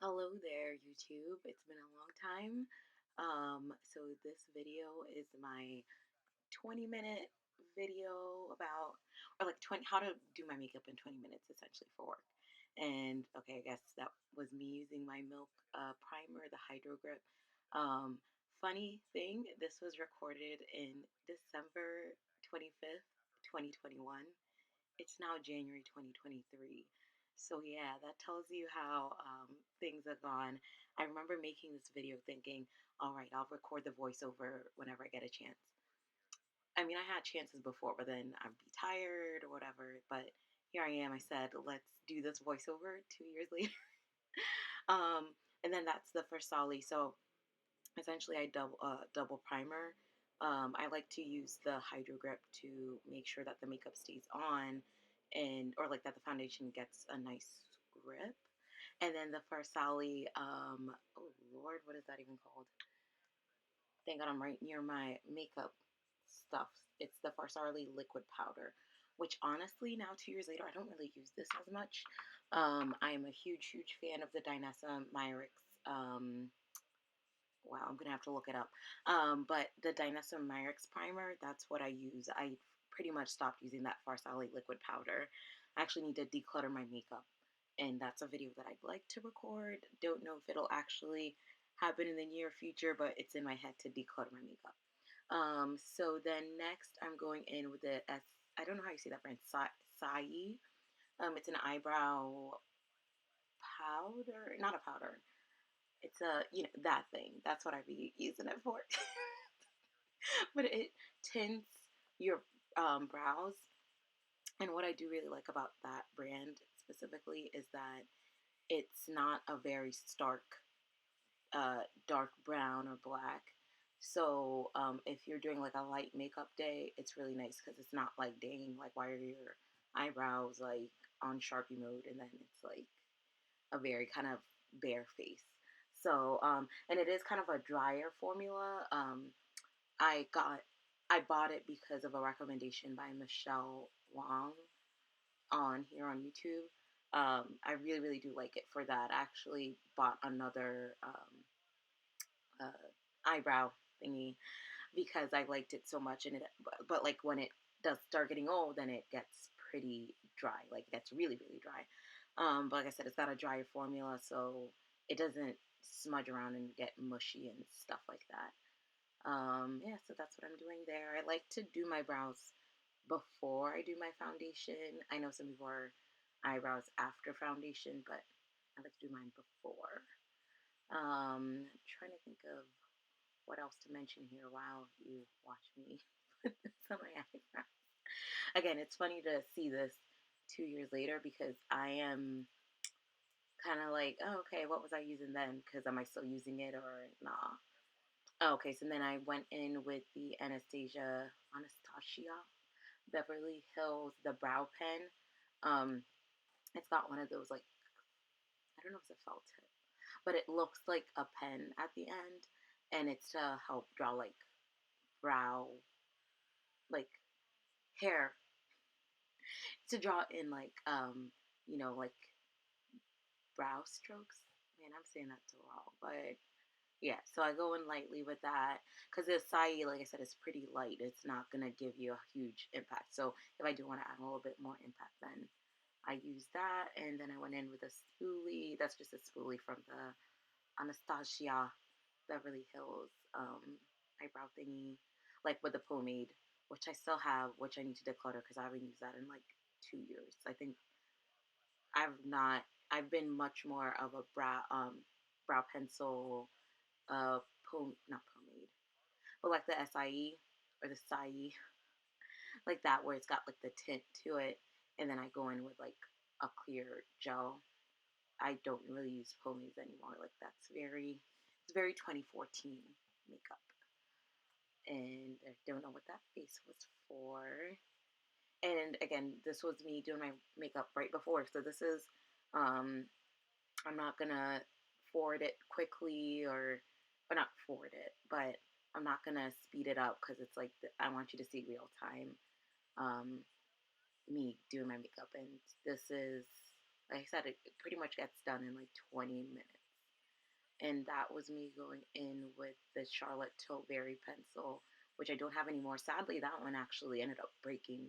Hello there, YouTube. It's been a long time. So this video is my 20-minute video about, or like 20, how to do my makeup in 20 minutes essentially for work. And okay, I guess that was me using my Milk primer, the Hydro Grip. Um, Funny thing, this was recorded in December 25th, 2021. It's now January 2023. So yeah, that tells you how things have gone. I remember making this video thinking, all right, I'll record the voiceover whenever I get a chance. I mean, I had chances before, but then I'd be tired or whatever. But here I am. I said, let's do this voiceover 2 years later. um, and then that's the first Solly. So essentially, I double primer. I like to use the Hydro Grip to make sure that the makeup stays on, and or like that the foundation gets a nice grip. And then the Farsali, oh Lord, what is that even called? Thank God I'm right near my makeup stuff. It's the Farsali liquid powder, which honestly, now 2 years later, I don't really use this as much. I am a huge fan of the Dynessa Myrix. Wow, I'm gonna have to look it up. But the Dynessa Myrix primer, that's what I use. I pretty much stopped using that Farsali liquid powder. I actually need to declutter my makeup, and that's a video that I'd like to record. Don't know if it'll actually happen in the near future, but it's in my head to declutter my makeup. So then next, I'm going in with the I don't know how you say that brand, Sai. It's an eyebrow powder, not a powder. It's that thing. That's what I'd be using it for. But it tints your brows. And what I do really like about that brand specifically is that it's not a very stark, dark brown or black. So if you're doing like a light makeup day, it's really nice because it's not like, dang, like why are your eyebrows like on Sharpie mode, and then it's like a very kind of bare face. So and it is kind of a drier formula. I got I bought it because of a recommendation by Michelle Wong on here on YouTube. I really do like it for that. I actually bought another eyebrow thingy because I liked it so much, and but like when it does start getting old, then it gets pretty dry. Like it gets really dry. But like I said, it's got a drier formula, so it doesn't smudge around and get mushy and stuff like that. Yeah, so that's what I'm doing there. I like to do my brows before I do my foundation. I know some people are eyebrows after foundation, but I like to do mine before. I'm trying to think of what else to mention here while you watch me put this on my eyebrows. Again, it's funny to see this 2 years later because I am kind of like, oh, okay, what was I using then? Because am I still using it or nah? Oh, okay, so then I went in with the Anastasia Beverly Hills, the brow pen. Um, it's got one of those like, I don't know if it's a felt tip, but it looks like a pen at the end, and it's to help draw like brow, like hair, to draw in like like brow strokes. Man, I'm saying that so wrong, but yeah. So I go in lightly with that because the acai, like I said, is pretty light. It's not gonna give you a huge impact. So if I do want to add a little bit more impact, then I use that, and then I went in with a spoolie. That's just a spoolie from the Anastasia Beverly Hills eyebrow thingy, like with the pomade, which I still have, which I need to declutter because I haven't used that in like 2 years. I think I've not. I've been much more of a brow pencil not pomade, but like the SIE or the SIE, like that where it's got like the tint to it, and then I go in with like a clear gel. I don't really use pomades anymore. Like it's very 2014 makeup, and I don't know what that face was for. And again, this was me doing my makeup right before, so this is um, I'm not gonna forward it quickly or not forward it, but I'm not gonna speed it up because it's like I want you to see real time um, me doing my makeup, and this is like I said, it pretty much gets done in like 20 minutes. and that was me going in with the Charlotte Tilbury pencil, which I don't have anymore. Sadly, that one actually ended up breaking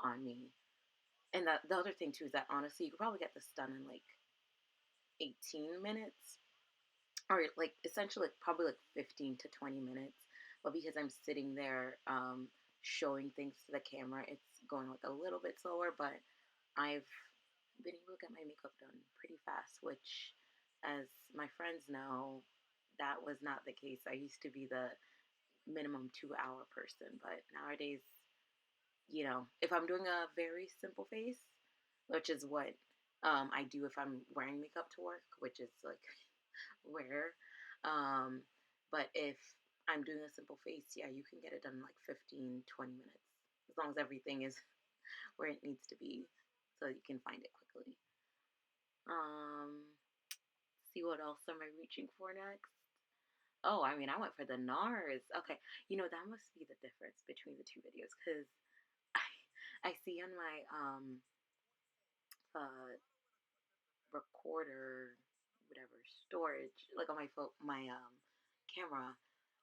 on me. And the other thing too is that honestly, you could probably get this done in like 18 minutes, or like essentially like probably like 15 to 20 minutes. But because I'm sitting there showing things to the camera, it's going like a little bit slower. But I've been able to get my makeup done pretty fast, which, as my friends know, that was not the case. I used to be the minimum 2 hour person, but nowadays, if I'm doing a very simple face, which is what I do if I'm wearing makeup to work, which is like rare. Um, but if I'm doing a simple face, yeah, you can get it done in like 15, 20 minutes, as long as everything is where it needs to be so you can find it quickly. Um, see what else am I reaching for next? Oh, I mean, I went for the NARS. Okay, that must be the difference between the two videos because I see on my uh recorder, whatever storage, like on my camera,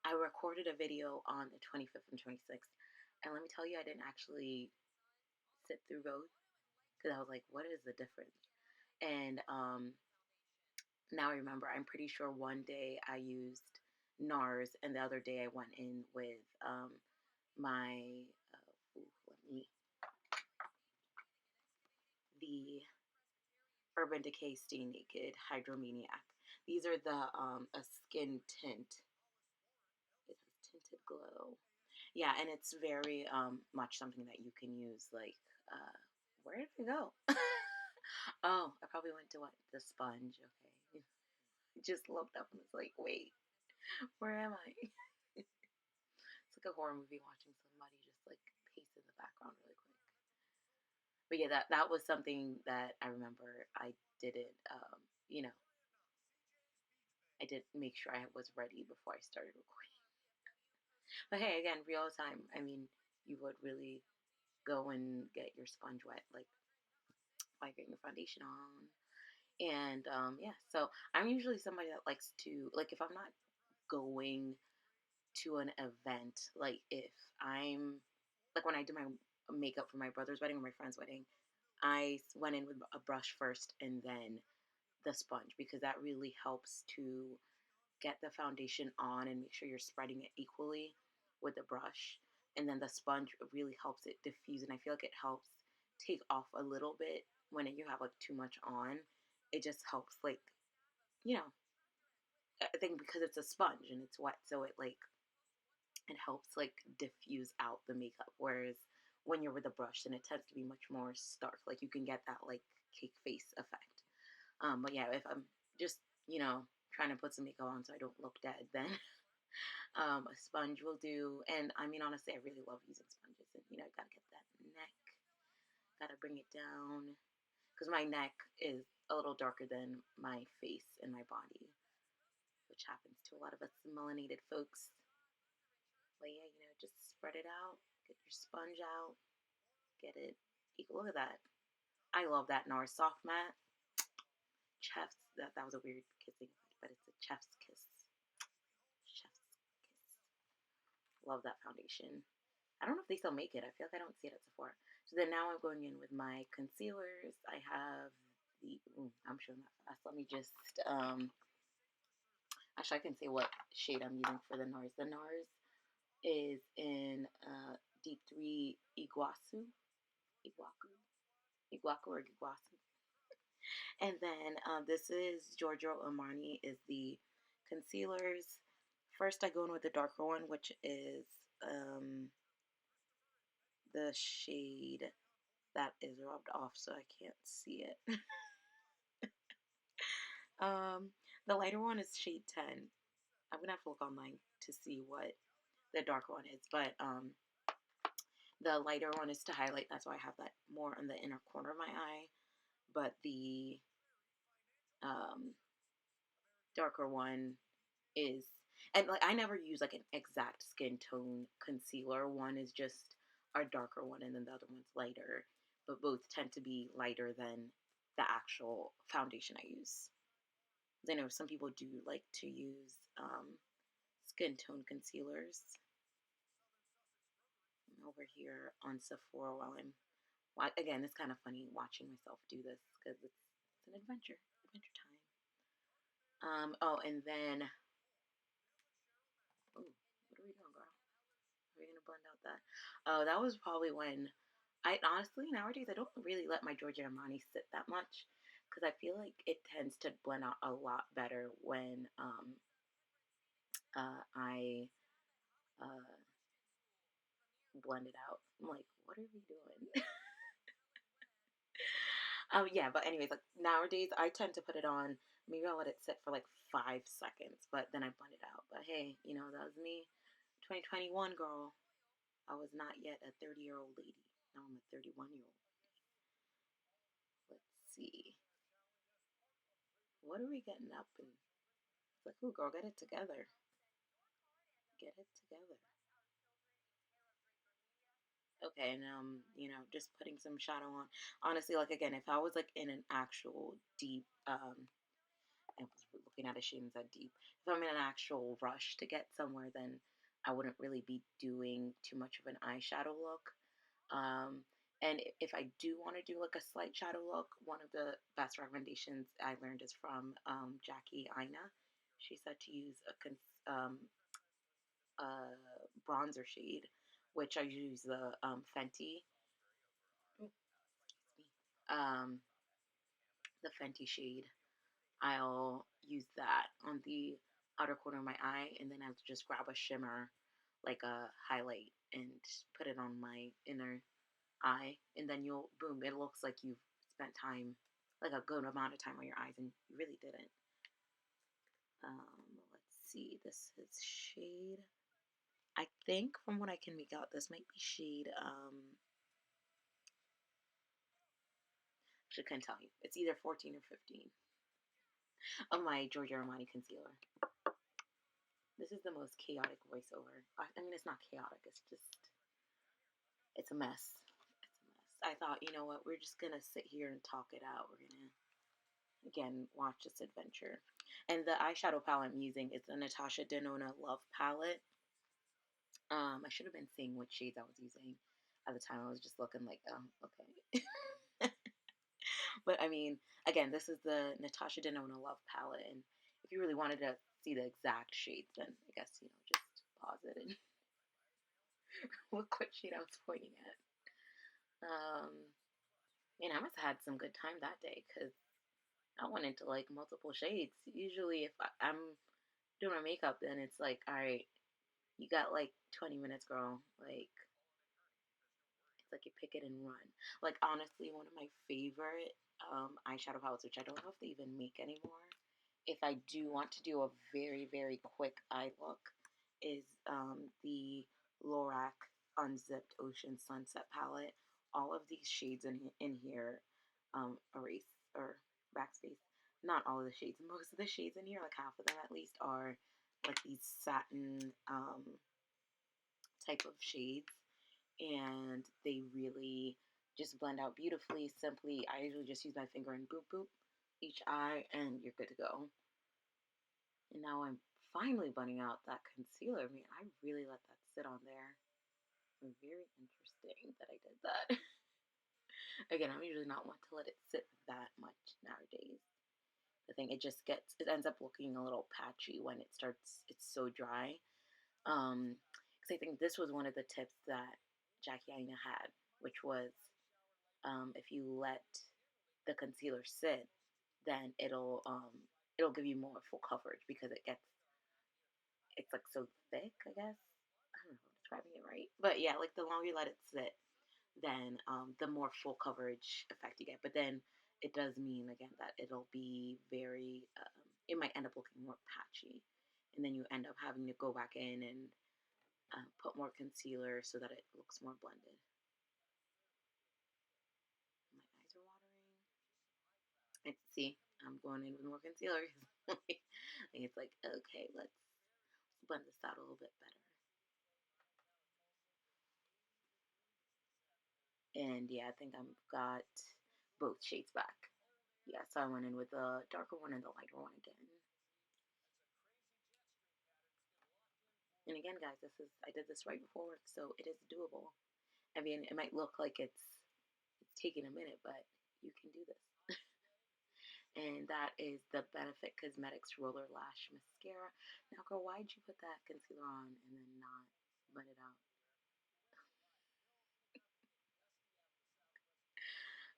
I recorded a video on the 25th and 26th, and let me tell you, I didn't actually sit through both because I was like, what is the difference? And now I remember, I'm pretty sure one day I used NARS, and the other day I went in with my let me the Urban Decay Stay Naked Hydromaniac. These are the a skin tint. It has tinted glow. Yeah, and it's very much something that you can use. Like, where did it go? Oh, I probably went to what, the sponge. Okay, just looked up and was like, wait, where am I? It's like a horror movie watching somebody just like pace in the background really quick. But yeah, that was something that I remember I did it. I did make sure I was ready before I started recording. But hey, again, real time. I mean, you would really go and get your sponge wet, like by getting your foundation on. And yeah, so I'm usually somebody that likes to, like, if I'm not going to an event, like if I'm, like when I did my makeup for my brother's wedding or my friend's wedding, I went in with a brush first and then the sponge because that really helps to get the foundation on and make sure you're spreading it equally with the brush. And then the sponge really helps it diffuse, and I feel like it helps take off a little bit when you have like too much on. It just helps, like, you know, I think because it's a sponge and it's wet, so it helps like diffuse out the makeup. Whereas when you're with a brush, then it tends to be much more stark. Like you can get that like cake face effect. But yeah, if I'm just trying to put some makeup on so I don't look dead, then a sponge will do. And I mean, honestly, I really love using sponges. And gotta get that neck, gotta bring it down because my neck is a little darker than my face and my body, which happens to a lot of us melanated folks. But yeah, just spread it out, get your sponge out, get it equal. Look at that. I love that NARS soft matte. Chef's, that was a weird kissing effect, but it's a chef's kiss. Chef's kiss. Love that foundation. I don't know if they still make it. I feel like I don't see it at Sephora. So then now I'm going in with my concealers. I have I'm showing that fast. Let me just, actually I can say what shade I'm using for the NARS. The NARS is in Deep 3 Iguaku, Iguaku or Iguasu. And then this is Giorgio Armani is the concealers. First I go in with the darker one, which is the shade that is rubbed off so I can't see it. um, the lighter one is shade 10. I'm gonna have to look online to see what the dark one is, but the lighter one is to highlight. That's why I have that more on the inner corner of my eye. But the um, darker one is, and like I never use like an exact skin tone concealer. One is just a darker one, and then the other one's lighter. But both tend to be lighter than the actual foundation I use. 'Cause I know some people do like to use skin tone concealers. I'm over here on Sephora while again, it's kind of funny watching myself do this because it's an adventure time. Oh, and then, oh, what are we doing, girl? Are we gonna blend out that? Oh, that was probably when I honestly nowadays I don't really let my Giorgio Armani sit that much because I feel like it tends to blend out a lot better when I uh, blend it out. I'm like, what are we doing? Yeah, but anyways, like nowadays I tend to put it on. Maybe I'll let it sit for like 5 seconds, but then I blend it out. But hey, that was me, 2021 girl. I was not yet a 30-year-old lady. Now I'm a 31-year-old. Let's see. What are we getting up and it's like, ooh, girl, get it together. Get it together. Okay, and just putting some shadow on. Honestly, like again, if I was like in an actual deep I was looking at a shade and said deep. If I'm in an actual rush to get somewhere, then I wouldn't really be doing too much of an eyeshadow look. Um, and if I do want to do like a slight shadow look, one of the best recommendations I learned is from Jackie Aina. She said to use a bronzer shade, which I use the Fenty. Oh, excuse me. The Fenty shade. I'll use that on the outer corner of my eye, and then I'll just grab a shimmer, like a highlight, and put it on my inner eye, and then you'll boom. It looks like you've spent time, like a good amount of time on your eyes, and you really didn't. Let's see. This is shade. I think from what I can make out, this might be shade. Actually, couldn't tell you. It's either 14 or 15 of my Giorgio Armani concealer. This is the most chaotic voiceover. I mean, it's not chaotic. It's a mess. It's a mess. I thought, you know what? We're just gonna sit here and talk it out. We're gonna again watch this adventure. And the eyeshadow palette I'm using is the Natasha Denona Love palette. I should have been seeing what shades I was using at the time. I was just looking like, oh, okay. But I mean, again, this is the Natasha Denona Love palette, and if you really wanted to see the exact shades, then I guess just pause it and look what shade I was pointing at. I must have had some good time that day because I went into like multiple shades. Usually, if I'm doing my makeup, then it's like, all right, you got like 20 minutes, girl. Like, it's like you pick it and run. Like, honestly, one of my favorite eyeshadow palettes, which I don't know if they even make anymore, if I do want to do a very, very quick eye look, is the Lorac Unzipped Ocean Sunset palette. All of these shades in here, erase or backspace. Not all of the shades. Most of the shades in here, like half of them at least, are like these satin type of shades, and they really just blend out beautifully. Simply, I usually just use my finger and boop boop each eye, and you're good to go. And now I'm finally blending out that concealer. Man, I really let that sit on there. Very interesting that I did that. Again, I'm usually not one to let it sit that much nowadays. The thing, it ends up looking a little patchy when it's so dry. Because I think this was one of the tips that Jackie Aina had, which was if you let the concealer sit, then it'll give you more full coverage because it's like so thick, I guess. I don't know if I'm describing it right. But yeah, like the longer you let it sit, then the more full coverage effect you get. But then it does mean again that it'll be very it might end up looking more patchy. And then you end up having to go back in and put more concealer so that it looks more blended. My eyes are watering. And see, I'm going in with more concealer. It's like, okay, let's blend this out a little bit better. And yeah, I think I've got both shades back. Yeah, so I went in with the darker one and the lighter one again. And again, guys, I did this right before work, so it is doable. I mean, it might look like it's taking a minute, but you can do this. And that is the Benefit Cosmetics Roller Lash Mascara. Now, girl, why'd you put that concealer on and then not blend it out?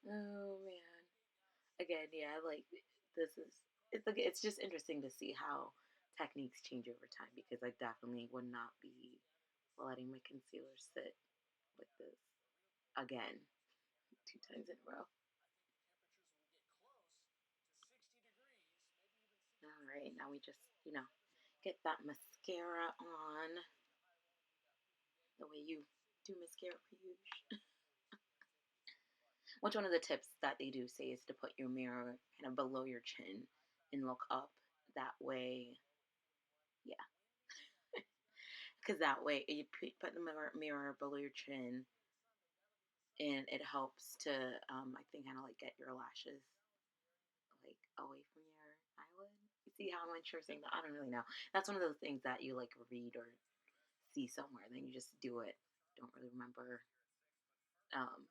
Oh man. Again, yeah, like this is it's just interesting to see how techniques change over time because I definitely would not be letting my concealer sit like this again 2 times in a row. All right, now we just get that mascara on the way you do mascara for you. Which one of the tips that they do say is to put your mirror kind of below your chin and look up. That way, yeah, because that way you put the mirror below your chin, and it helps to, I think, kind of like get your lashes like away from your eyelid. You see how I'm unsure saying that? I don't really know. That's one of those things that you like read or see somewhere, then you just do it. Don't really remember um,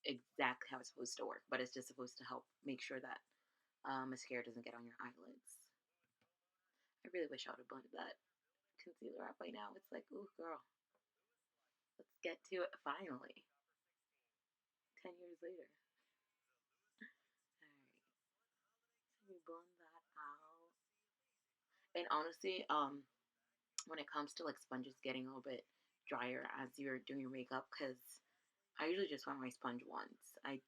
exactly how it's supposed to work, but it's just supposed to help make sure that mascara doesn't get on your eyelids. I really wish I would have blended that concealer up by now. It's like, ooh, girl, let's get to it finally. 10 years later. All right, so we blend that out. And honestly, when it comes to like sponges getting a little bit drier as you're doing your makeup, because I usually just wet my sponge once. I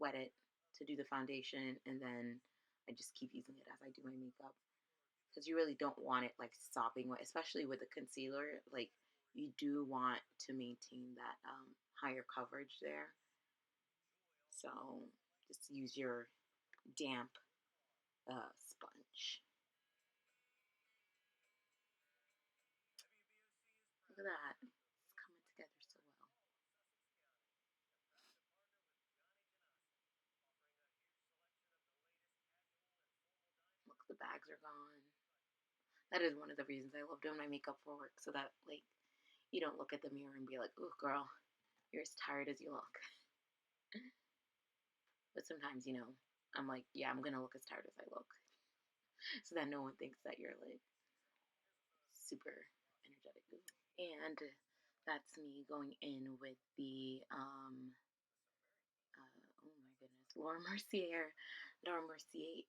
wet it to do the foundation, and then I just keep using it as I do my makeup. Because you really don't want it like sopping wet, especially with the concealer. Like you do want to maintain that higher coverage there. So just use your damp sponge. Look at that. It's coming together so well. Look, the bags are gone. That is one of the reasons I love doing my makeup for work, so that like you don't look at the mirror and be like, "Ooh, girl, you're as tired as you look." But sometimes, I'm like, "Yeah, I'm gonna look as tired as I look," so that no one thinks that you're like super energetic. And that's me going in with the oh my goodness, Laura Mercier Laura Mercier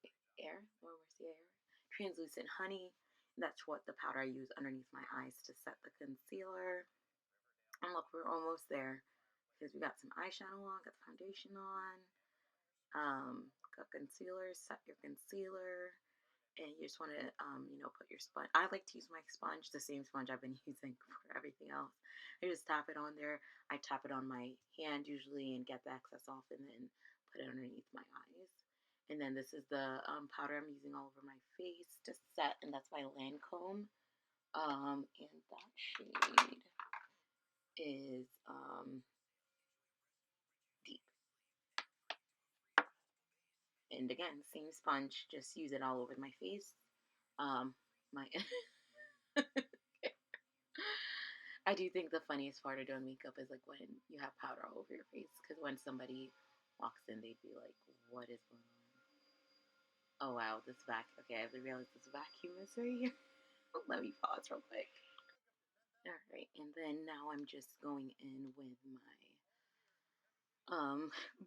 translucent honey. That's what the powder I use underneath my eyes to set the concealer. And look, we're almost there because we got some eyeshadow on, got the foundation on, got concealer. Set your concealer, and you just want to, put your sponge. I like to use my sponge, the same sponge I've been using for everything else. I just tap it on there. I tap it on my hand usually and get the excess off, and then put it underneath my eyes. And then this is the powder I'm using all over my face to set, and that's my Lancome. And that shade is deep. And again, same sponge, just use it all over my face. My I do think the funniest part of doing makeup is like when you have powder all over your face. Because when somebody walks in, they'd be like, "What is going on?" Oh wow, this vac. Okay, I have to realize this vacuum is right here. Let me pause real quick. All right, and then now I'm just going in with my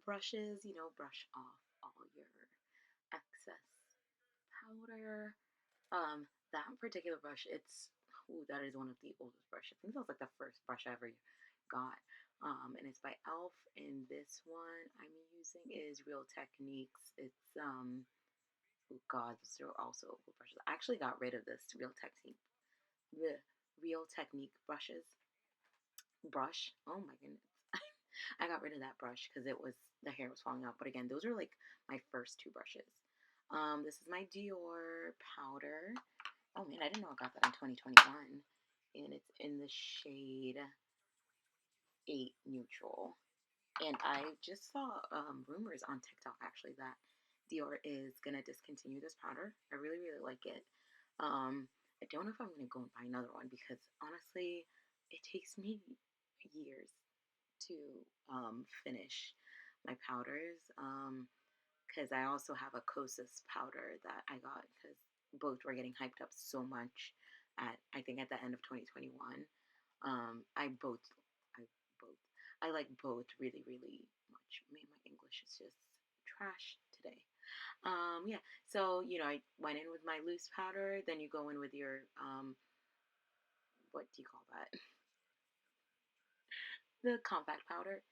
brushes. Brush off all your excess powder. That particular brush, that is one of the oldest brushes. I think that was like the first brush I ever got. And it's by Elf. And this one I'm using is Real Techniques. It's oh god, these are also old brushes. I actually got rid of this the Real Technique brush. Oh my goodness. I got rid of that brush because the hair was falling out. But again, those are like my first two brushes. This is my Dior powder. Oh man, I didn't know I got that in 2021. And it's in the shade 8 Neutral. And I just saw rumors on TikTok actually that Dior is going to discontinue this powder. I really, really like it. Um, I don't know if I'm gonna go and buy another one because honestly, it takes me years to finish my powders. Because I also have a Kosas powder that I got because both were getting hyped up so much at I think at the end of 2021. I both I like both really really much. Man, my English is just trash today. Yeah. So I went in with my loose powder. Then you go in with your what do you call that? The compact powder.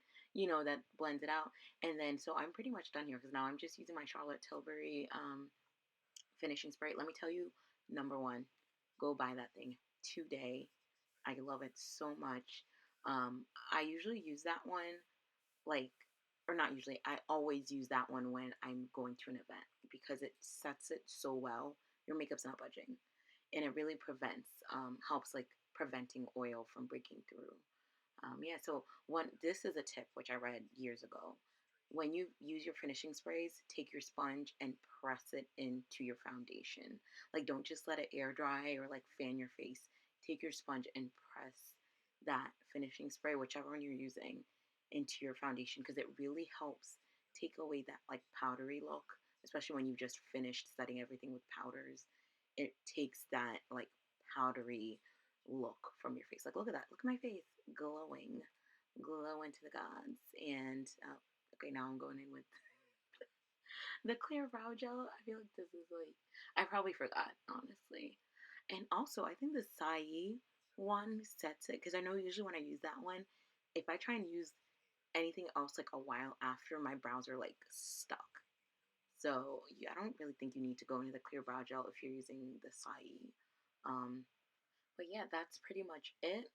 That blends it out. And then so I'm pretty much done here because now I'm just using my Charlotte Tilbury finishing spray. Let me tell you, number one, go buy that thing today. I love it so much. I usually use that one like, or not usually. I always use that one when I'm going to an event because it sets it so well. Your makeup's not budging, and it really helps like preventing oil from breaking through. Yeah, so this is a tip which I read years ago. When you use your finishing sprays, take your sponge and press it into your foundation. Like, don't just let it air dry or like fan your face. Take your sponge and press that finishing spray, whichever one you're using, into your foundation because it really helps take away that like powdery look, especially when you've just finished setting everything with powders. It takes that like powdery look from your face. Like, look at that. Look at my face glowing, glowing to the gods. And okay, now I'm going in with the clear brow gel. I feel like this is like I probably forgot honestly. And also, I think the Sai one sets it because I know usually when I use that one, if I try and use anything else like a while after, my brows are like stuck. So yeah, I don't really think you need to go into the clear brow gel if you're using the Sai. Um, But yeah, that's pretty much it.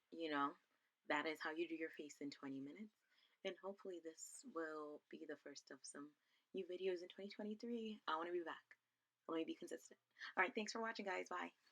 That is how you do your face in 20 minutes. And hopefully, this will be the first of some new videos in 2023. I want to be back. Let me be consistent. All right, thanks for watching, guys. Bye.